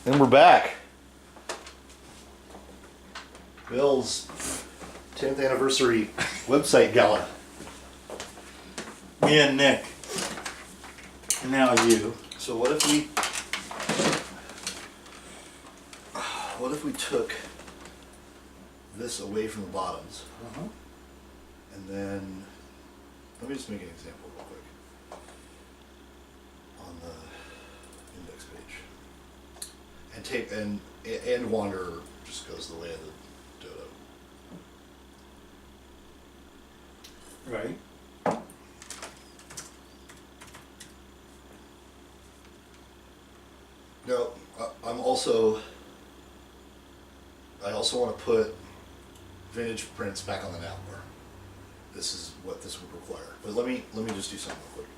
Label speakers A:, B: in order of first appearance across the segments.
A: And we're back. Bill's 10th anniversary website gala.
B: Me and Nick. And now you.
A: So what if we took this away from the bottoms, and then let me just make an example real quick on the index page, and tape and Wanderer just goes the way of the dodo.
B: Right.
A: No, I also want to put vintage prints back on the Nowhere. This is what this would require. But let me just do something real quick.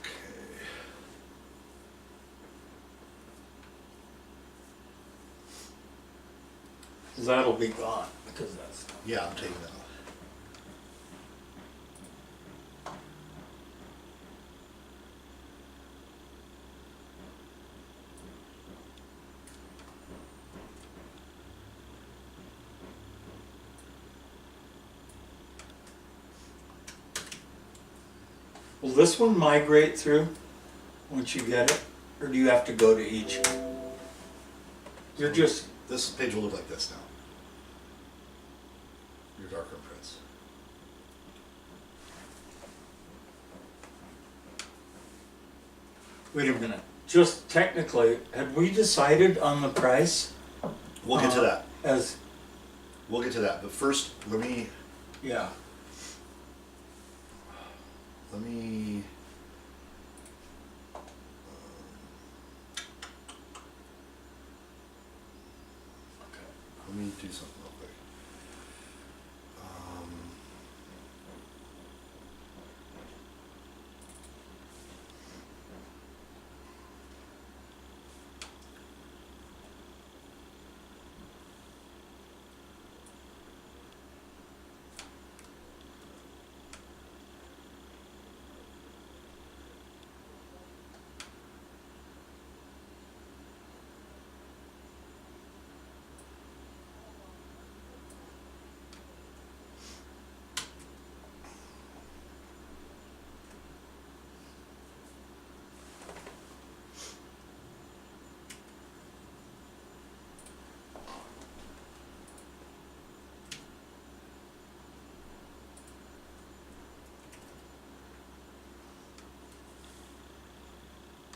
A: Okay.
B: That'll be gone because that's.
A: Yeah, I'm taking that off.
B: Will this one migrate through once you get it? Or do you have to go to each? You're just.
A: This page will look like this now. Your darker prints.
B: Wait a minute. Just technically, had we decided on the price?
A: We'll get to that.
B: We'll
A: get to that. But first, let me.
B: Yeah.
A: Let me. Okay. Let me do something real quick.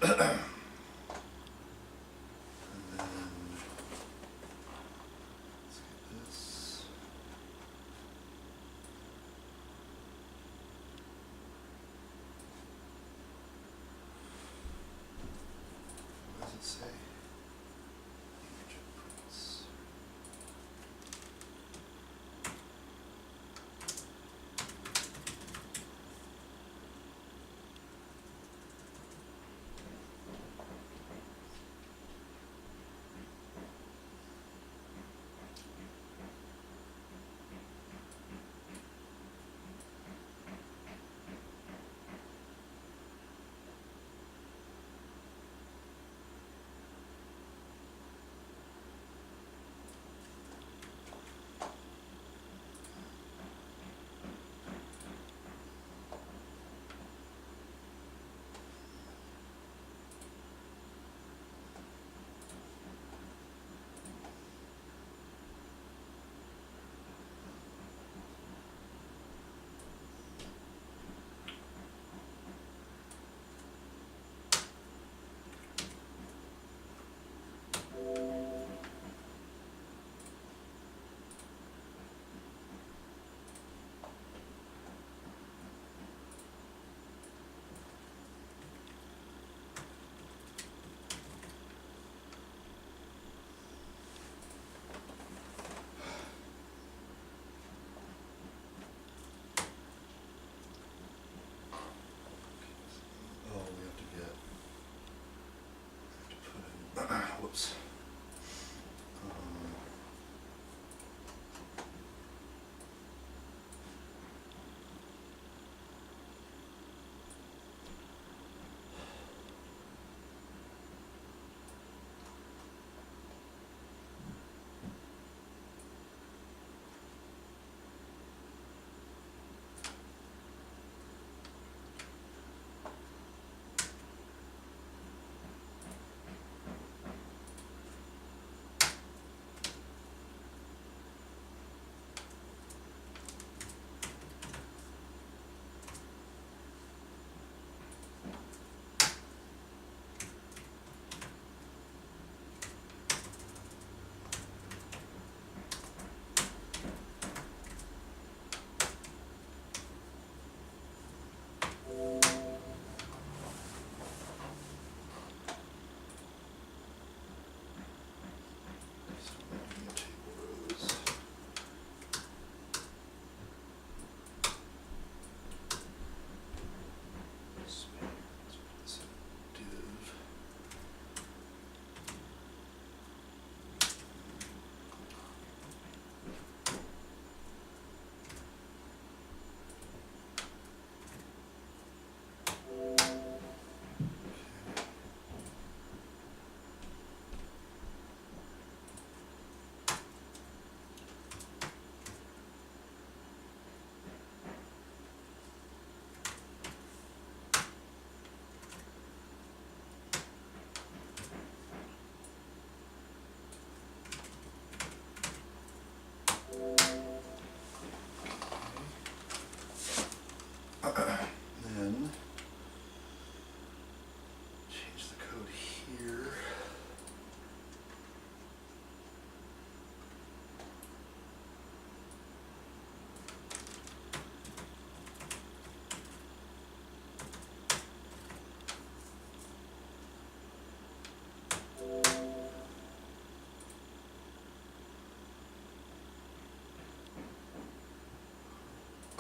A: And then let's get this. What does it say? Image prints.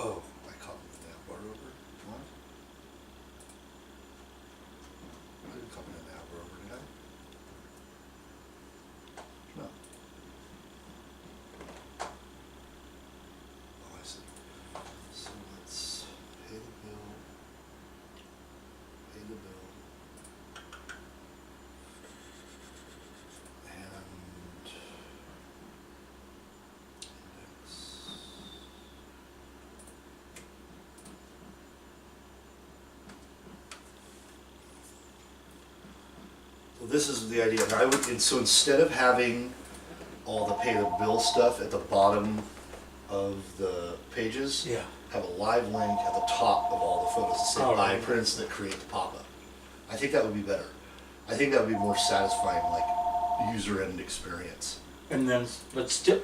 A: Oh, I copied the nav bar over. What? I didn't copy the nav bar over, did I? No. Oh, I see. So let's pay the bill. Pay the bill. And index. So this is the idea. I would, and so instead of having all the pay the bill stuff at the bottom of the pages,
B: Yeah.
A: have a live link at the top of all the photos that say
B: Oh,
A: buy
B: right.
A: prints that create the pop-up. I think that would be better. I think that would be more satisfying, like user end experience.
B: And then, but still,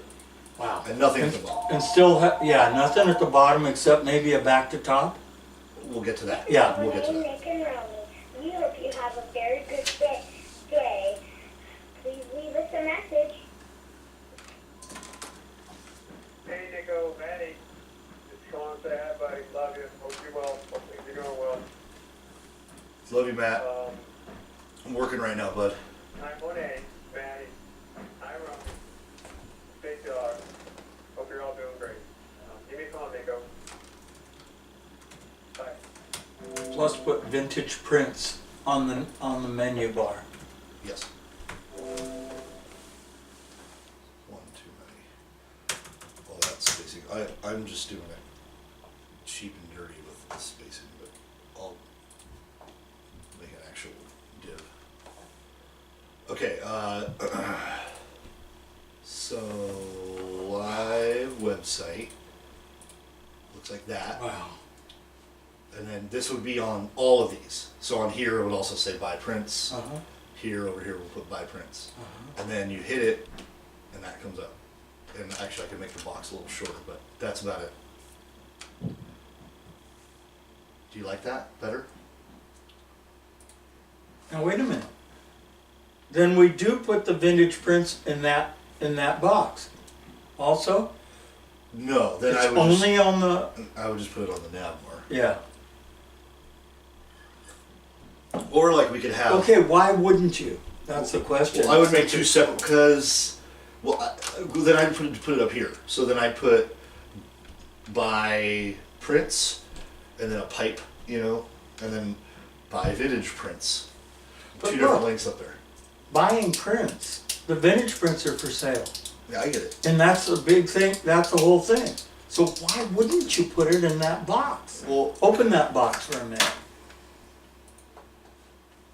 B: wow.
A: And nothing at the bottom.
B: And still, yeah, nothing at the bottom except maybe a back to top.
A: We'll get to that.
B: Yeah.
A: We'll get to that.
C: Nick and Romy, we hope you have a very good day. Please leave us a message.
D: Hey, Nico, Manny. Just calling to say hi, buddy. Love you. Hope you're well. Hope things are going well.
A: Love you, Matt. I'm working right now, bud.
D: Hi, Monet, Manny. Hi, Romy. Big dog. Hope you're all doing great. Give me a call, Nico. Bye.
B: Plus put vintage prints on the menu bar.
A: Yes. One too many. Well, that's spacing. I'm just doing it cheap and dirty with the spacing, but I'll make an actual div. Okay, so live website looks like that.
B: Wow.
A: And then this would be on all of these. So on here it would also say buy prints.
B: Uh-huh.
A: Here, over here, we'll put buy prints.
B: Uh-huh.
A: And then you hit it, and that comes up. And actually, I can make the box a little shorter, but that's about it. Do you like that better?
B: Now wait a minute. Then we do put the vintage prints in that box. Also,
A: No, then
B: it's
A: I would
B: only on the
A: I would just put it on the nav bar.
B: yeah.
A: Or like we could have.
B: Okay, why wouldn't you? That's the question.
A: Well, I would make two separate because, then I'd put it up here. So then I put buy prints, and then a pipe, and then buy vintage prints.
B: But
A: Two different
B: look.
A: links up there.
B: Buying prints. The vintage prints are for sale.
A: Yeah, I get it.
B: And that's the big thing, that's the whole thing. So why wouldn't you put it in that box?
A: Well,
B: Open that box for a minute.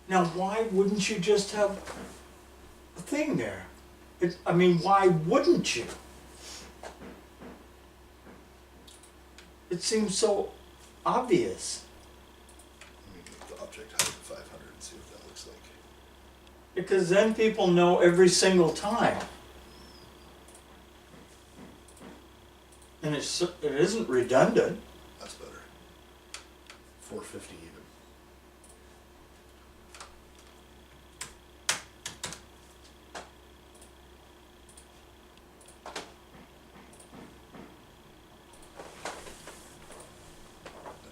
B: Now, why wouldn't you just have a thing there? Why wouldn't you? It seems so obvious.
A: let me make the object height 500 and see what that looks like.
B: Because then people know every single time. And it isn't redundant.
A: That's better. 450 even.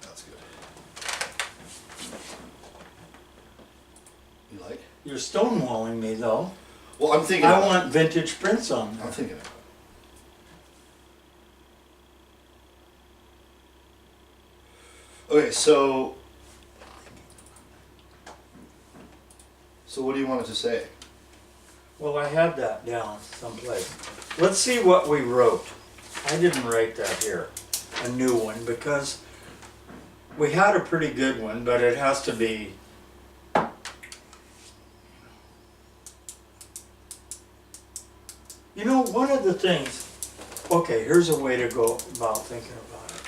A: That's good. You like?
B: You're stonewalling me though.
A: Well, I'm thinking.
B: I
A: about
B: want vintage prints on
A: it.
B: there.
A: I'm thinking. About it. Okay, so what do you want it to say?
B: Well, I had that down someplace. Let's see what we wrote. I didn't write that here, a new one, because we had a pretty good one, but it has to be. One of the things, okay, here's a way to go about thinking about it.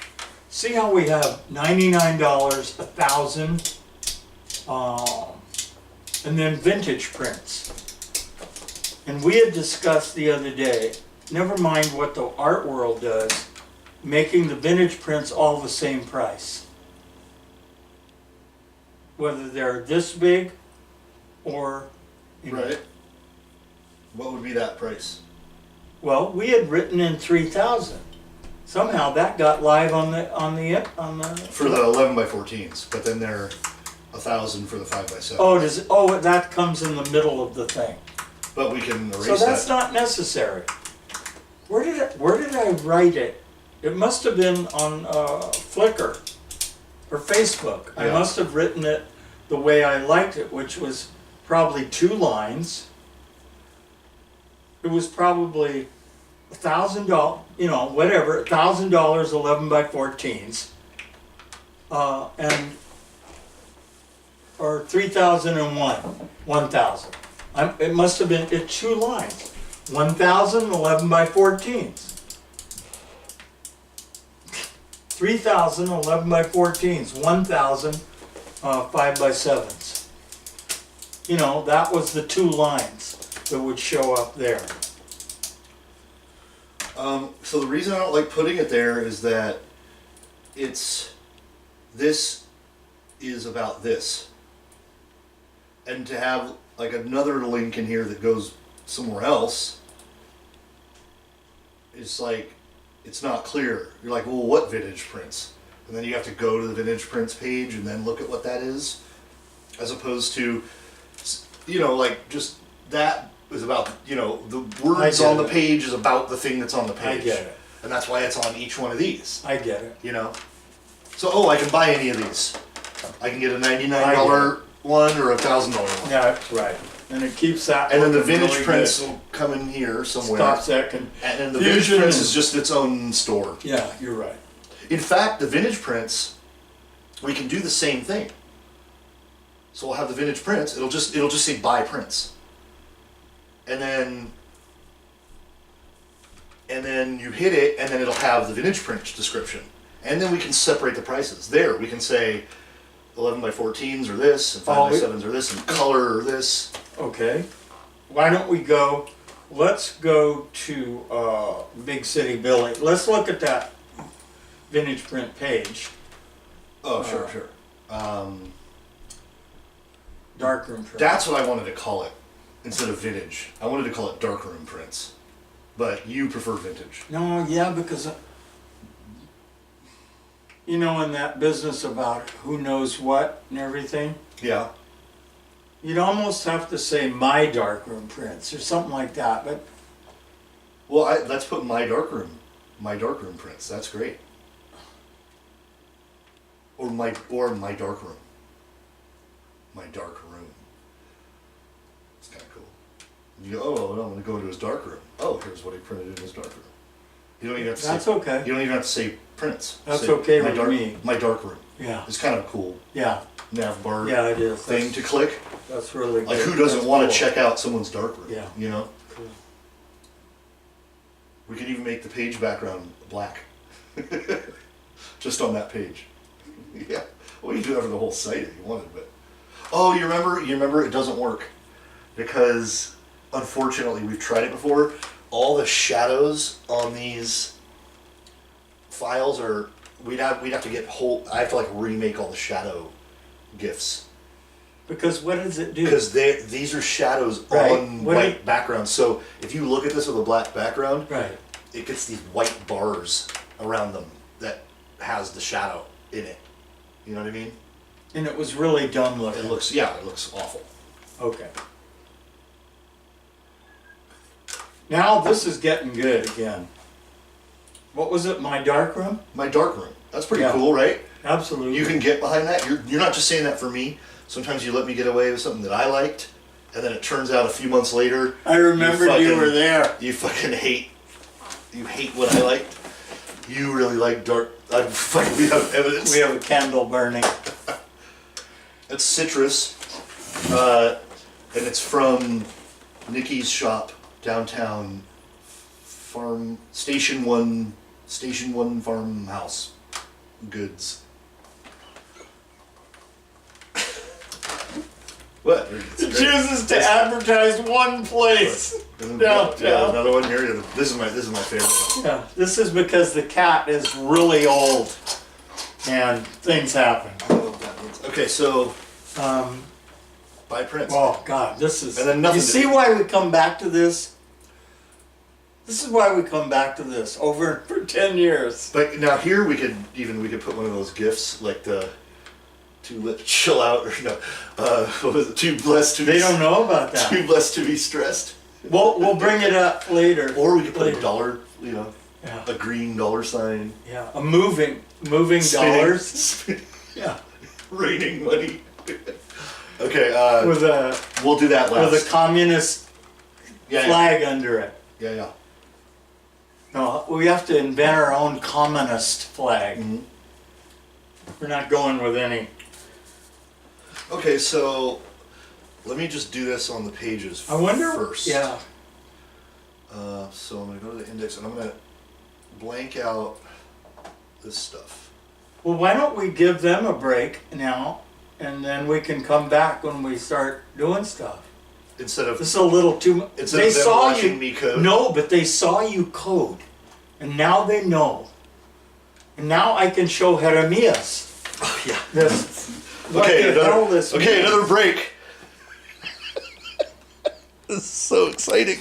B: See how we have $99, $1,000, and then vintage prints. And we had discussed the other day, never mind what the art world does, making the vintage prints all the same price. Whether they're this big or,
A: Right. What would be that price?
B: Well, we had written in 3,000. somehow that got live on the
A: For the 11 by 14s, but then they're 1,000 for the 5 by 7.
B: Oh, that comes in the middle of the thing.
A: But we can erase
B: So that's
A: that.
B: not necessary. Where did I write it? It must have been on Flickr or Facebook. I
A: Yeah.
B: must have written it the way I liked it, which was probably 2 lines. It was probably $1,000, you know, whatever, $1,000 11 by 14s, and or 3,001, 1,000. It must have been 2 lines. 1,000 11 by 14s. 3,000 11 by 14s. 1,000 5 by 7s. You know, that was the 2 lines that would show up there.
A: So the reason I don't like putting it there is that this is about this. And to have like another link in here that goes somewhere else, it's like, it's not clear. You're like, well, what vintage prints? And then you have to go to the vintage prints page and then look at what that is. As opposed to, you know, like just that is about, you know, the words on the page is about the thing that's on the page.
B: I get it.
A: And that's why it's on each one of these,
B: I get it.
A: you know? So, I can buy any of these. I can get a $99 one or a $1,000 one.
B: Yeah, that's right. And it keeps that.
A: And then the
B: looking
A: vintage
B: really
A: prints
B: good.
A: will come in here somewhere.
B: Stops that confusion.
A: And then the vintage prints is just its own store.
B: Yeah, you're right.
A: In fact, the vintage prints, we can do the same thing. So we'll have the vintage prints. It'll just say buy prints. And then you hit it, and then it'll have the vintage print description. And then we can separate the prices. There, we can say 11 by 14s are this, and 5 by 7s are this, and color are this.
B: Okay. Why don't we go, let's go to Big City Billing. Let's look at that vintage print page.
A: Oh, sure.
B: Darkroom print.
A: That's what I wanted to call it instead of vintage. I wanted to call it darkroom prints. But you prefer vintage.
B: No, yeah, because, you know, in that business about who knows what and everything,
A: Yeah.
B: you'd almost have to say my darkroom prints or something like that, but
A: Well, let's put my darkroom prints. That's great. Or my darkroom. My dark room. It's kind of cool. You go, oh, well, I'm going to go into his darkroom. Oh, here's what he printed in his darkroom. You don't even have to
B: that's
A: say.
B: okay.
A: You don't even have to say prints.
B: That's
A: Say,
B: okay
A: my
B: with me.
A: My darkroom.
B: Yeah,
A: It's kind of a cool
B: yeah,
A: nav bar
B: yeah, it is.
A: thing to click.
B: That's really good.
A: Like, who doesn't
B: That's
A: want to
B: cool.
A: check out someone's darkroom?
B: Yeah.
A: You know?
B: Cool.
A: We could even make the page background black. Just on that page. Yeah. Well, you can do that for the whole site if you wanted, but. Oh, you remember it doesn't work. Because unfortunately we've tried it before. All the shadows on these files are we'd have to get I have to like remake all the shadow GIFs.
B: Because what does it do?
A: Because these are shadows
B: Right.
A: on
B: What
A: white backgrounds. So if you look at this with a black background,
B: Right.
A: it gets these white bars around them that has the shadow in it. You know what I mean?
B: And it was really dumb looking.
A: It looks awful.
B: Okay. Now this is getting good again. What was it? My darkroom?
A: My darkroom. That's pretty
B: Yeah.
A: cool, right?
B: Absolutely.
A: You can get behind that. You're not just saying that for me. Sometimes you let me get away with something that I liked, and then it turns out a few months later
B: I remembered you were there.
A: you fucking hate what I liked. You really like dark. We have evidence.
B: We have a candle burning.
A: It's citrus, and it's from Nikki's shop downtown. Station One farmhouse goods. What?
B: It chooses to advertise one place.
A: Yeah,
B: downtown.
A: there's another one here. This is my favorite one.
B: Yeah, this is because the cat is really old and things happen.
A: Okay, so
B: Um,
A: buy prints.
B: oh God, this is.
A: And then nothing
B: You
A: to-
B: see why we come back to this? This is why we come back to this over for 10 years.
A: But now here we could put one of those gifs like the chill out, or no, what was it? Too blessed to be.
B: They don't know about that.
A: Too blessed to be stressed.
B: We'll bring it up later.
A: Or we could put
B: Later.
A: a dollar, you know,
B: Yeah.
A: a green dollar sign.
B: Yeah, a moving
A: Spinning-
B: dollars.
A: spinning-
B: Yeah,
A: raining money. Okay,
B: with a
A: we'll do that last.
B: with a communist
A: yeah,
B: flag under it.
A: yeah.
B: No, we have to invent our own communist flag.
A: Mhm.
B: We're not going with any.
A: Okay, so let me just do this on the pages
B: I wonder.
A: first.
B: Yeah.
A: So I'm gonna go to the index and I'm gonna blank out this stuff.
B: Well, why don't we give them a break now, and then we can come back when we start doing stuff.
A: Instead of
B: This is a little too much.
A: instead
B: They
A: of them
B: saw
A: watching
B: you.
A: me code.
B: No, but they saw you code, and now they know. And now I can show Jeremias
A: Oh, yeah.
B: this. What
A: Okay,
B: the hell this
A: okay,
B: means.
A: another break. This is so exciting.